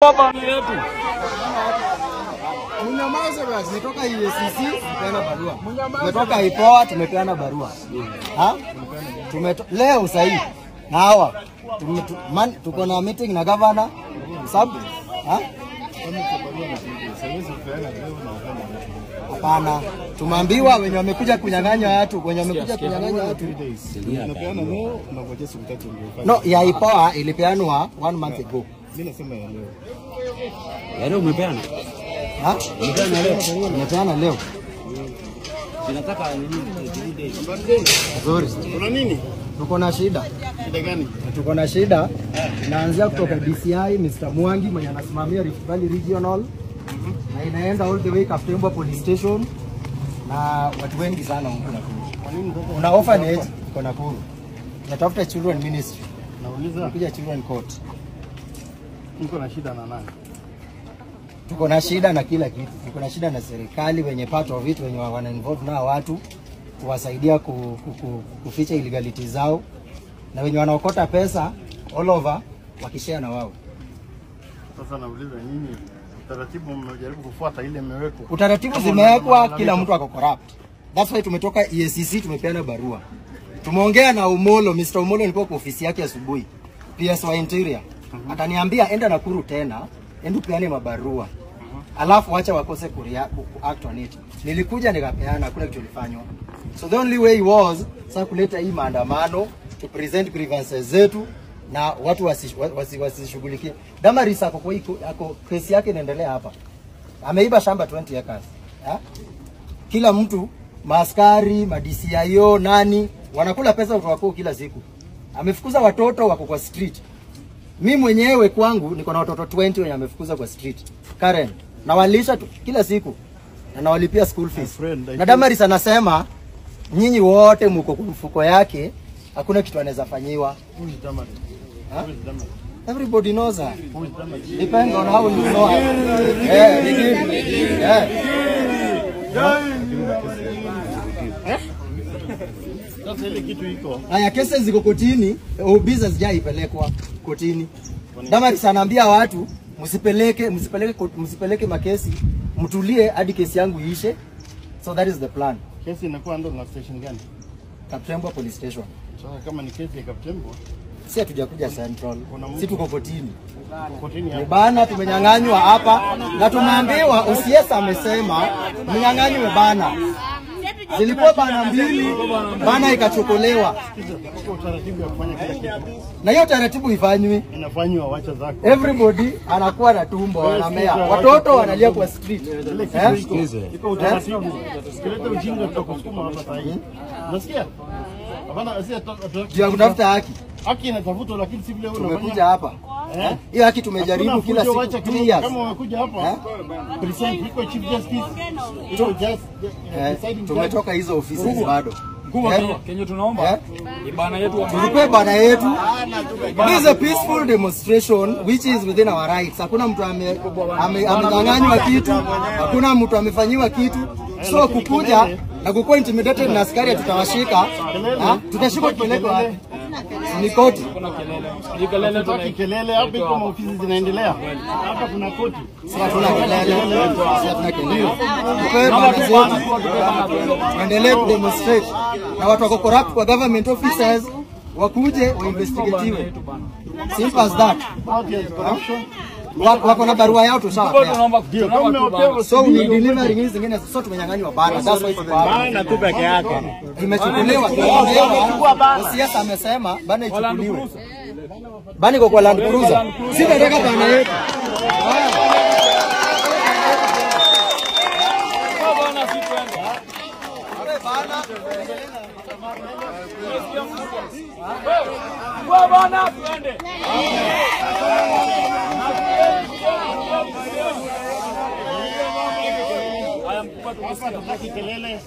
Baba yetu. Mnyamaze basi, nitoka EACC tumepeana barua. Tumetoka IPOA tumepeana barua. Ha? Leo sahi. Na hawa tuko na meeting na governor. Sababu ha? Hapana. Tumeambiwa wenye wamekuja kunyang'anya watu, No, ya IPOA ilipeanwa 1 month ago. Mimi nasema ya leo. Ya leo umepeana? Ha? Umepeana leo. Tunataka nini? Nzuri. Kuna nini? Tuko na shida. Shida gani? Tuko na shida. Naanzia kutoka DCI Mr. Mwangi mwenye anasimamia Rift Valley Regional. Na inaenda all the way Kaptembwa Police Station. Na watu wengi sana huko Nakuru. Kwa nini sasa? Una orphanage uko Nakuru. Tunatafuta children ministry. Nauliza Kuja children court. niko na shida na nani? Tuko na shida na kila kitu. Tuko na shida na serikali wenye part of it wenye wana involve na watu kuwasaidia kuficha illegality zao na wenye wanaokota pesa all over wakishare na wao. Sasa nauliza nyinyi utaratibu mmejaribu kufuata ile imewekwa. Utaratibu zimewekwa, kila mtu ako corrupt. That's why tumetoka EACC tumepeana barua. Tumeongea na Omolo, Mr. Omolo nilipo kwa ofisi yake asubuhi. PS wa Interior. Ataniambia enda Nakuru tena, enda peane mabarua. Alafu acha wakose act on it. Nilikuja nikapeana, hakuna kitu kilifanywa. So the only way was sasa kuleta hii maandamano to present grievances zetu na watu wasishughulikie. Damaris ako kesi yake inaendelea hapa. Ameiba shamba 20 acres. Kila mtu, maaskari, DCIO, nani wanakula pesa kutoka kwao kila siku. Amefukuza watoto wako kwa street. Mimi mwenyewe kwangu niko na watoto 20 wenye amefukuza kwa street. Karen, nawalisha kila siku na nawalipia school fees. Na Damaris anasema nyinyi wote mko kwa mfuko yake, hakuna kitu anaweza fanyiwa. Who is Damaris? Who is Damaris? Everybody knows her. Who is Damaris? Depends on how you know her. Sasa ile kitu iko. Haya, kesi ziko kotini, OBs hazijaipelekwa kotini. Damaris anaambia watu msipeleke makesi, mtulie hadi kesi yangu iishe. So that is the plan. Kesi inakuwa ndo na station gani? Kaptembwa Police Station. Sasa kama ni kesi ya Kaptembwa, si hatujakuja Central. Si tuko kotini. Kotini hapa. Bana tumenyang'anywa hapa na tumeambiwa OCS amesema mnyang'anywe bana. Zilikuwa bana 2, bana ikachokolewa. Utaratibu wa kufanya kila kitu. Na hiyo taratibu ifanywe. Inafanywa wacha zako. Everybody anakuwa na tumbo, wanamea. Watoto wanalia kwa street. Iko utaratibu. Sikilete ujinga tutakusukuma hapa sasa hivi. Unasikia? Hapana, Jia kutafuta haki. Haki inatafutwa lakini si vile unafanya. Tumekuja hapa. Hiyo haki tumejaribu kila siku 3 years. Kama umekuja hapa, present iko chief justice. Iko just tumetoka hizo ofisi bado. Kenye tunaomba ni bana yetu tulipe bana yetu. This is a peaceful demonstration which is within our rights. Hakuna mtu amenyang'anywa kitu, hakuna mtu amefanyiwa kitu. So kukuja na kukuwa intimidated na askari tutawashika. Tutashikwa tupelekwa ni koti. kelele tunaki kelele hapa iko maofisi zinaendelea. Hapa kuna koti. Sasa tuna kelele. Sasa tuna kelele. Tuendelee kudemonstrate. Na watu wako corrupt kwa government officers wakuje wainvestigatiwe. Simple as that. Wako na barua yao tushawapea. So we delivering hizi zingine sasa tumenyang'anywa bana. Sasa hizo bana tu peke yake. Imechukuliwa. Siasa amesema bana ichukuliwe. Bana iko kwa Land Cruiser. Si nataka bana yetu. Bana tuende. Haya mkubwa tunasikia kelele.